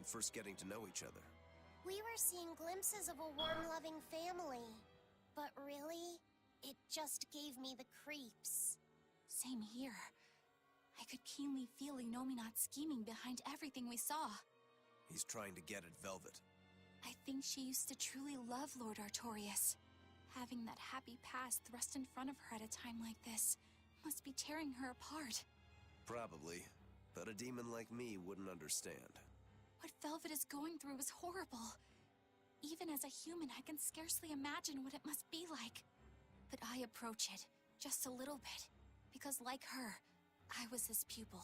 when first getting to know each other. We were seeing glimpses of a warm, loving family. But really, it just gave me the creeps. Same here. I could keenly feel Inominat scheming behind everything we saw. He's trying to get at Velvet. I think she used to truly love Lord Artorias. Having that happy past thrust in front of her at a time like this must be tearing her apart. Probably, but a demon like me wouldn't understand. What Velvet is going through is horrible. Even as a human, I can scarcely imagine what it must be like. But I approach it, just a little bit, because like her, I was his pupil.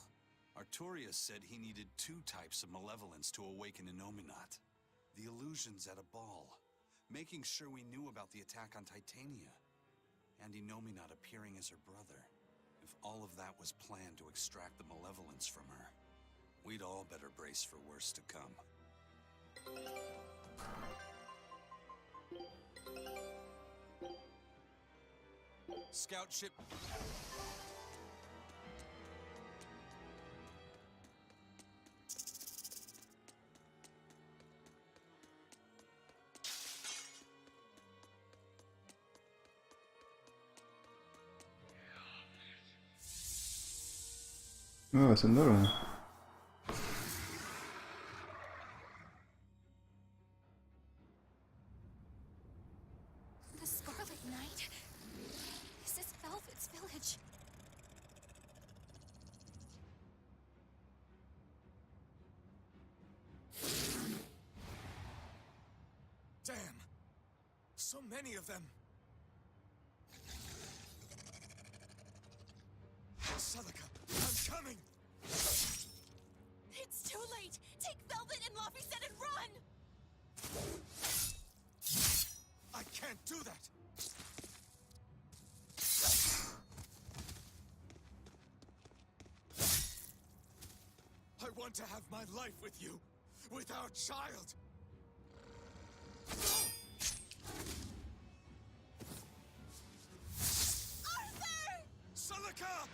Artorias said he needed 2 types of malevolence to awaken Inominat. The illusions at a ball, making sure we knew about the attack on Titania, and Inominat appearing as her brother. If all of that was planned to extract the malevolence from her, we'd all better brace for worse to come. Scout ship... No, es enorme. The Scarlet Knight? This is Velvet's village. Damn! So many of them! Celica, I'm coming! It's too late! Take Velvet and Laphicet and run! I can't do that! I want to have my life with you, with our child! Arthur! Celica!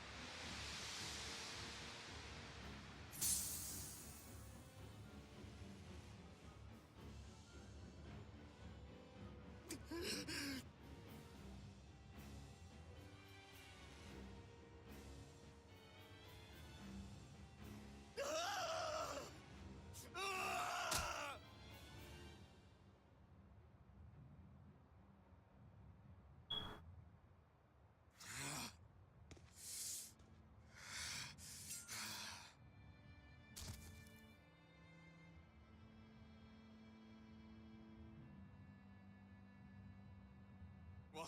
Why?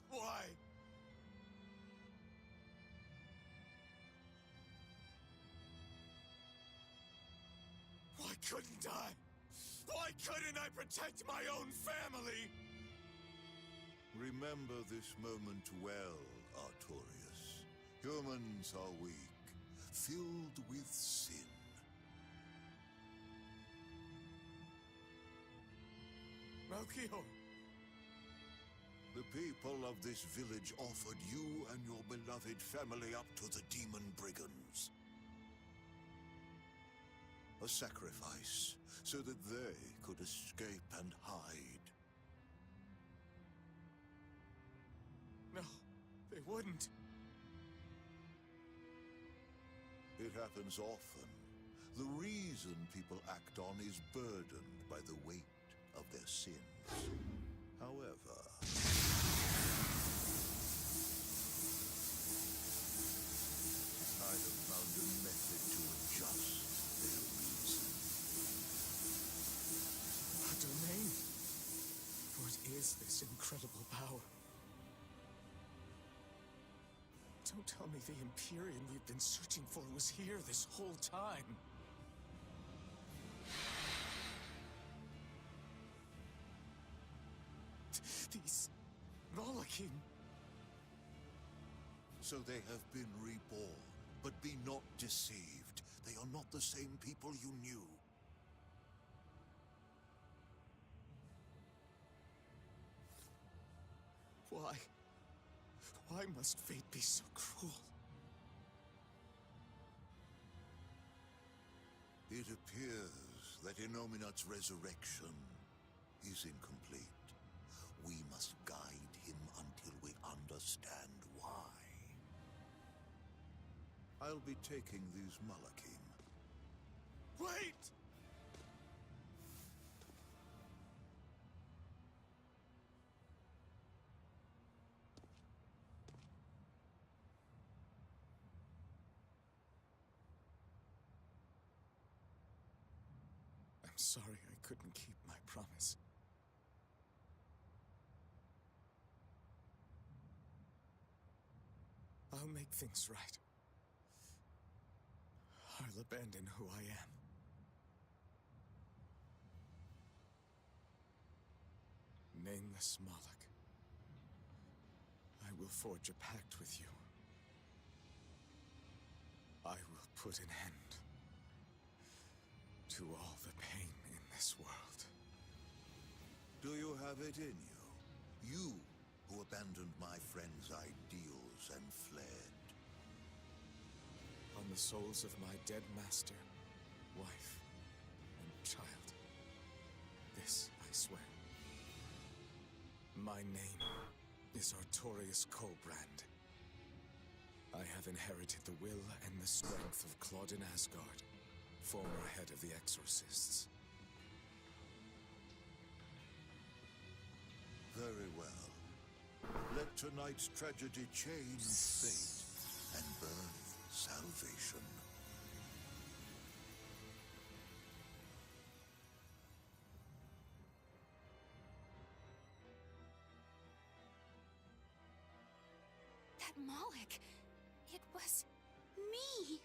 Why? Why couldn't I? Why couldn't I protect my own family? Remember this moment well, Artorias. Humans are weak, filled with sin. Melchior! The people of this village offered you and your beloved family up to the demon brigands. A sacrifice, so that they could escape and hide. No, they wouldn't. It happens often. The reason people act on is burdened by the weight of their sins. However, I have found a method to adjust their reason. A domain? What is this incredible power? Don't tell me the Empyrean we've been searching for was here this whole time. These Malachim. So they have been reborn, but be not deceived. They are not the same people you knew. Why? Why must fate be so cruel? It appears that Innominat's resurrection is incomplete. We must guide him until we understand why. I'll be taking these Malakim. Wait! I'm sorry I couldn't keep my promise. I'll make things right. I'll abandon who I am. Nameless Moloch. I will forge a pact with you. I will put an end to all the pain in this world. Do you have it in you? You who abandoned my friend's ideals and fled. On the souls of my dead master, wife, and child. This I swear. My name is Artorius Colbrand. I have inherited the will and the strength of Claudin Asgard, former head of the Exorcists. Very well. Let tonight's tragedy change fate and birth salvation. That Moloch, it was me.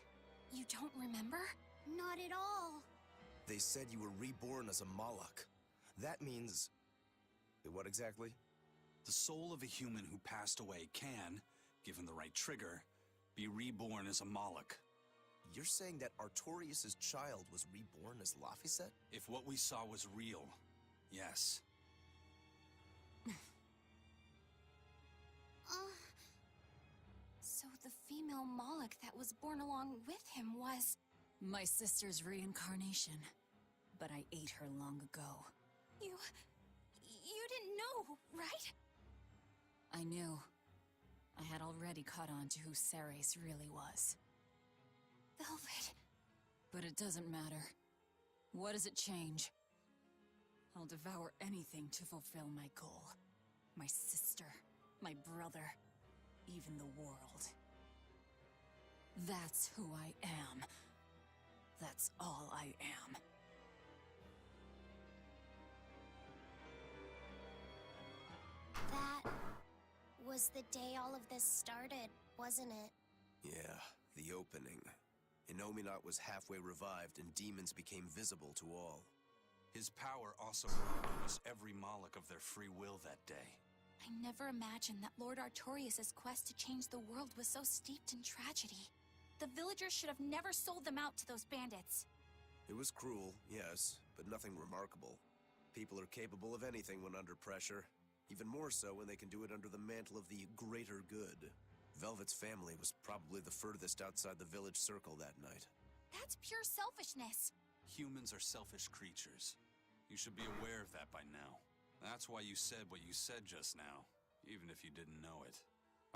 You don't remember? Not at all. They said you were reborn as a Moloch. That means... what exactly? The soul of a human who passed away can, given the right trigger, be reborn as a Moloch. You're saying that Artorius' child was reborn as Laphicet? If what we saw was real, yes. So the female Moloch that was born along with him was... My sister's reincarnation, but I ate her long ago. You didn't know, right? I knew. I had already caught on to who Ceres really was. Velvet. But it doesn't matter. What does it change? I'll devour anything to fulfill my goal. My sister, my brother, even the world. That's who I am. That's all I am. That was the day all of this started, wasn't it? Yeah, the opening. Innominat was halfway revived and demons became visible to all. His power also robbed us every Moloch of their free will that day. I never imagined that Lord Artorius' quest to change the world was so steeped in tragedy. The villagers should have never sold them out to those bandits. It was cruel, yes, but nothing remarkable. People are capable of anything when under pressure. Even more so when they can do it under the mantle of the greater good. Velvet's family was probably the furthest outside the village circle that night. That's pure selfishness. Humans are selfish creatures. You should be aware of that by now. That's why you said what you said just now, even if you didn't know it.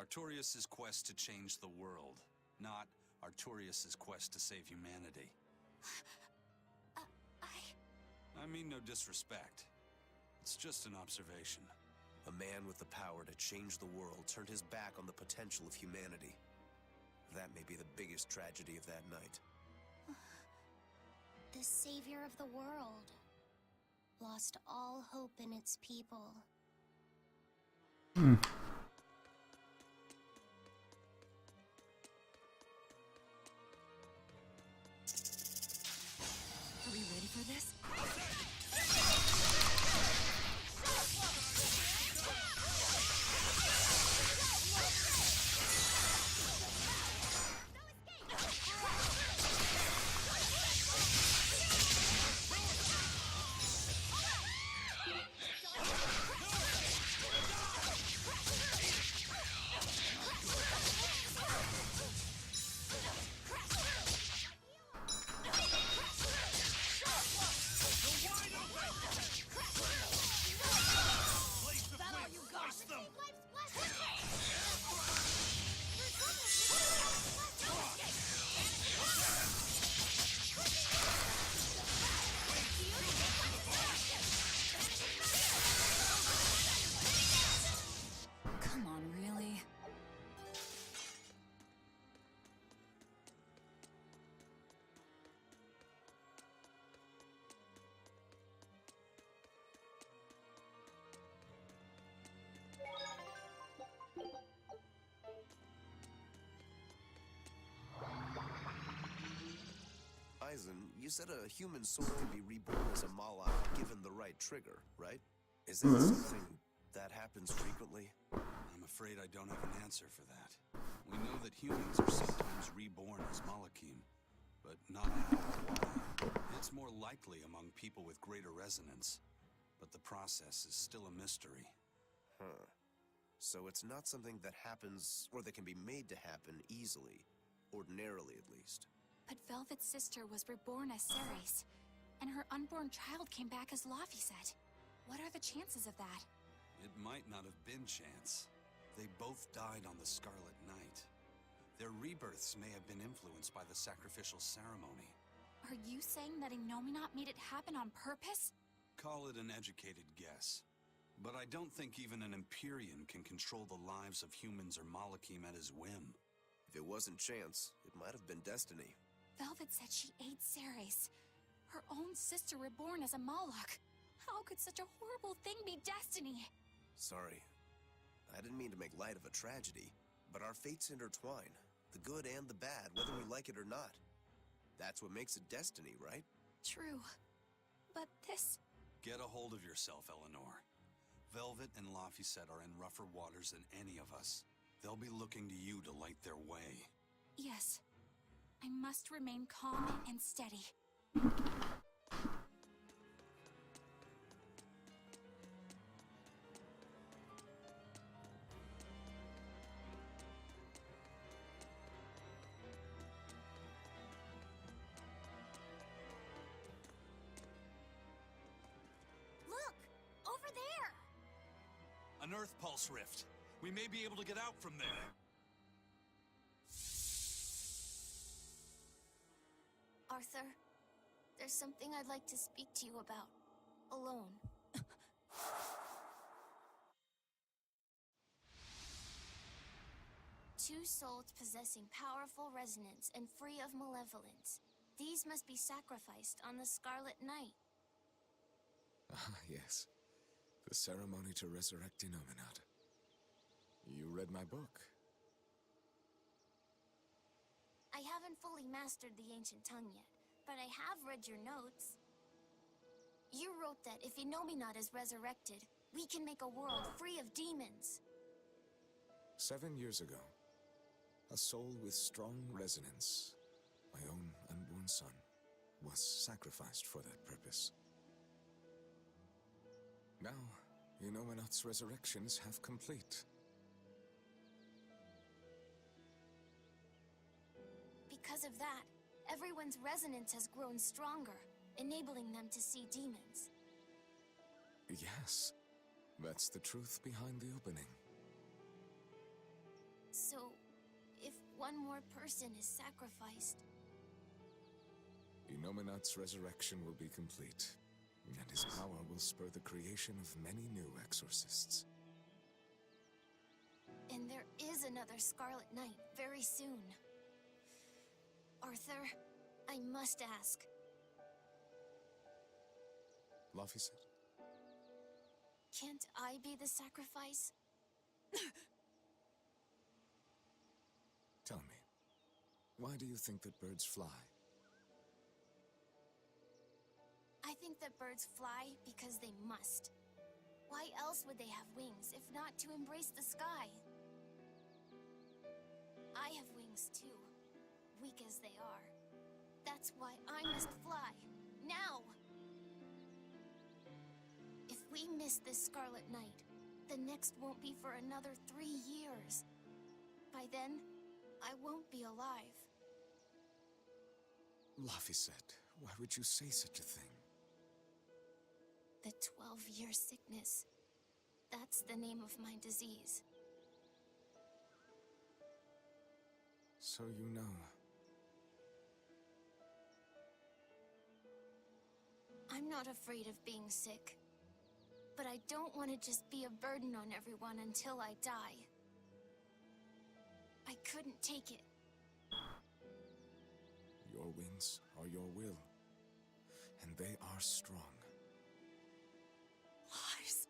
Artorius' quest to change the world, not Artorius' quest to save humanity. I mean no disrespect. It's just an observation. A man with the power to change the world turned his back on the potential of humanity. That may be the biggest tragedy of that night. The savior of the world lost all hope in its people. Are we ready for this? you said a human soul can be reborn as a Malak given the right trigger, right? Is that something that happens frequently? I'm afraid I don't have an answer for that. We know that humans are sometimes reborn as Malakim, but not how or why. It's more likely among people with greater resonance, but the process is still a mystery. Huh. So it's not something that happens, or that can be made to happen easily. Ordinarily, at least. But Velvet's sister was reborn as Ceres, and her unborn child came back as Laphicet. What are the chances of that? It might not have been chance. They both died on the Scarlet Night. Their rebirths may have been influenced by the sacrificial ceremony. Are you saying that Innominat made it happen on purpose? Call it an educated guess. But I don't think even an Empyrean can control the lives of humans or Malakim at his whim. If it wasn't chance, it might have been destiny. Velvet said she ate Ceres, her own sister reborn as a Malak. How could such a horrible thing be destiny? Sorry. I didn't mean to make light of a tragedy, but our fates intertwine. The good and the bad, whether we like it or not. That's what makes it destiny, right? True. But this... Get a hold of yourself, Eleanor. Velvet and Laphicet are in rougher waters than any of us. They'll be looking to you to light their way. Yes. I must remain calm and steady. Look! Over there! An Earth Pulse Rift. We may be able to get out from there. Arthur, there's something I'd like to speak to you about. Alone. Two souls possessing powerful resonance and free of malevolence. These must be sacrificed on the Scarlet Night. Ah, yes. The ceremony to resurrect Innominat. You read my book. I haven't fully mastered the ancient tongue yet, but I have read your notes. You wrote that if Innominat is resurrected, we can make a world free of demons. 7 years ago, a soul with strong resonance, my own unborn son, was sacrificed for that purpose. Now, Innominat's resurrections have complete. Because of that, everyone's resonance has grown stronger, enabling them to see demons. Yes, that's the truth behind the opening. So, if one more person is sacrificed... Innominat's resurrection will be complete, and his power will spur the creation of many new exorcists. And there is another Scarlet Night very soon. Arthur, I must ask. Laphicet? Can't I be the sacrifice? Tell me, why do you think that birds fly? I think that birds fly because they must. Why else would they have wings if not to embrace the sky? I have wings too, weak as they are. That's why I must fly, now! If we miss this Scarlet Night, the next won't be for another 3 years. By then, I won't be alive. Laphicet, why would you say such a thing? The 12-year sickness. That's the name of my disease. So you know. I'm not afraid of being sick. But I don't want to just be a burden on everyone until I die. I couldn't take it. Your wings are your will, and they are strong. Lies.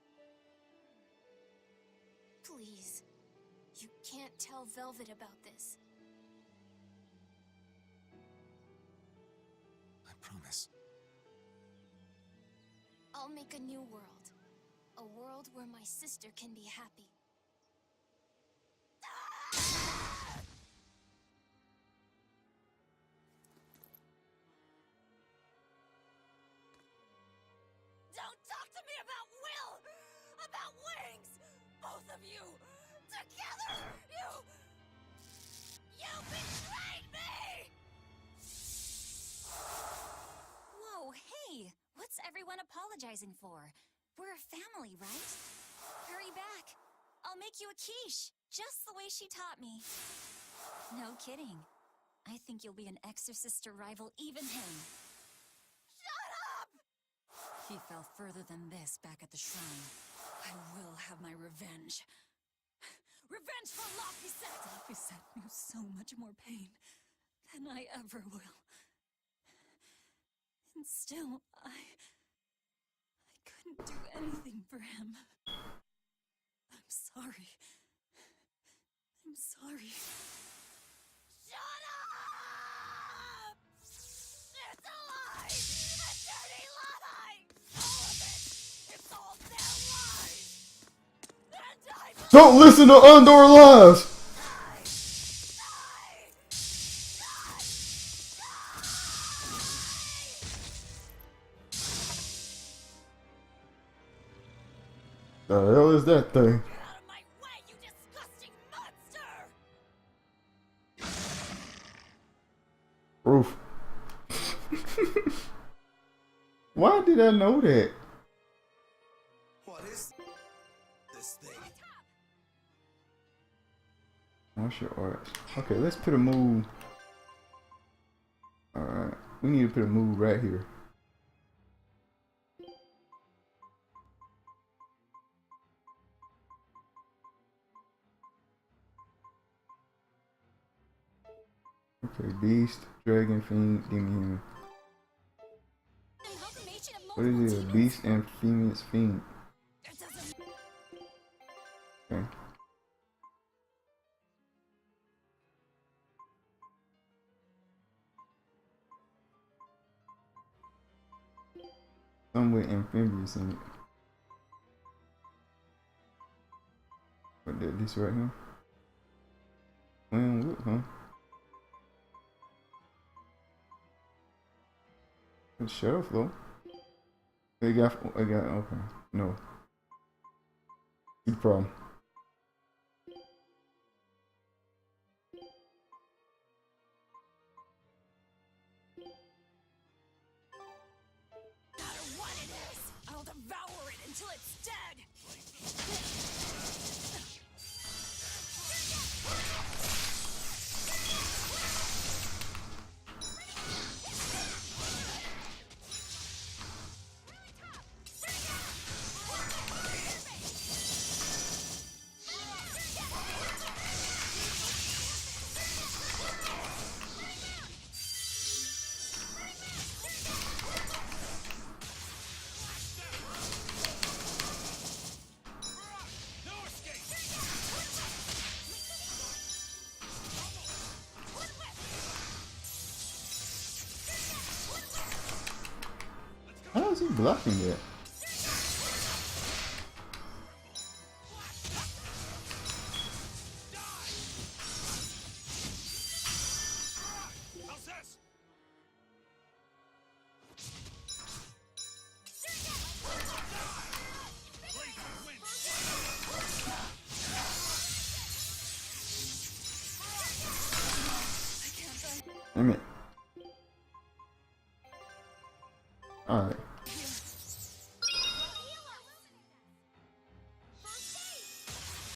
Please, you can't tell Velvet about this. I promise. us. I'll make a new world. A world where my sister can be happy. Don't talk to me about will! About wings! Both of you! Together! You betrayed me! Whoa, hey! What's everyone apologizing for? We're a family, right? Hurry back. I'll make you a quiche, just the way she taught me. No kidding. I think you'll be an exorcist to rival even him. Shut up! He fell further than this back at the shrine. I will have my revenge. Revenge for Laphicet! Laphicet knew so much more pain than I ever will. And still, I couldn't do anything for him. I'm sorry. I'm sorry. Shut up! It's a lie! A dirty lie! All of it! It's all their lies! And I Don't listen to Undor lies. The hell is that thing? Get out of my way, you disgusting monster! Roof. Why did I know that? What is this thing? Martial arts. Okay, let's put a move. Alright. We need to put a move right here. Okay, beast, dragon, fiend, demon. What is it? A beast and fiend. Okay. Some with amphibious in it. What did this right here? Wood, huh? It's sheriff though. I got, okay. No. Big problem. No matter what it is, I'll devour it until it's dead! How is he blocking that? Damn it. Alright.